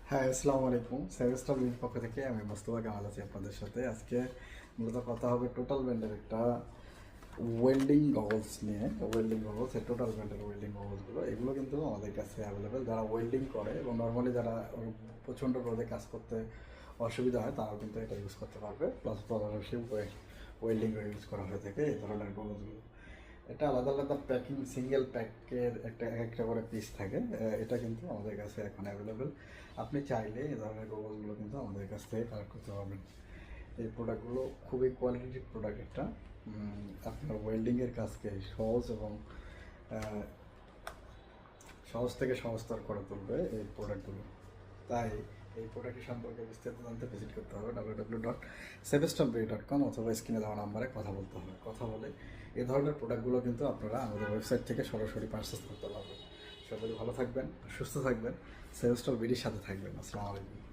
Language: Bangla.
হ্যাঁ, আসসালামু আলাইকুম। সেভেস্টার লির পক্ষ থেকে আমি মোস্তফা কামাল আছি আপনাদের সাথে। আজকে মূলত কথা হবে টোটাল ব্র্যান্ডের একটা ওয়েল্ডিং গগলস নিয়ে। ওয়েল্ডিং গগলস, এই টোটাল ব্র্যান্ডের ওয়েল্ডিং গগলসগুলো এগুলো কিন্তু আমাদের কাছে অ্যাভেলেবেল। যারা ওয়েল্ডিং করে এবং নর্মালি যারা প্রচণ্ড রোদে কাজ করতে অসুবিধা হয় তারাও কিন্তু এটা ইউজ করতে পারবে। প্লাস পাশাপাশি ওয়েল্ডিং ইউজ করা হয়ে থাকে এই ধরনের গগলসগুলো। এটা আলাদা আলাদা প্যাকিং, সিঙ্গেল প্যাকের একটা করে পিস থাকে। এটা কিন্তু আমাদের কাছে এখন অ্যাভেলেবেল। আপনি চাইলে এই ধরনের গগলসগুলো কিন্তু আমাদের কাছ থেকে কালেক্ট করতে পারবেন। এই প্রোডাক্টগুলো খুবই কোয়ালিটিভ প্রোডাক্ট একটা। আপনার ওয়েল্ডিংয়ের কাজকে সহজ এবং আহ, সহজ থেকে সহজতর করে তুলবে এই প্রোডাক্টগুলো। তাই এই প্রোডাক্টের সম্পর্কে বিস্তারিত জানতে ভিজিট করতে হবে www.sevestonbury.com অথবা স্ক্রিনে দেওয়া নাম্বারে কথা বলতে হবে। কথা বলে এই ধরনের প্রোডাক্টগুলো কিন্তু আপনারা আমাদের ওয়েবসাইট থেকে সরাসরি পারচেস করতে পারবেন। সকলে ভালো থাকবেন, সুস্থ থাকবেন, সেভেস্টন বিডির সাথে থাকবেন। আসসালামু আলাইকুম।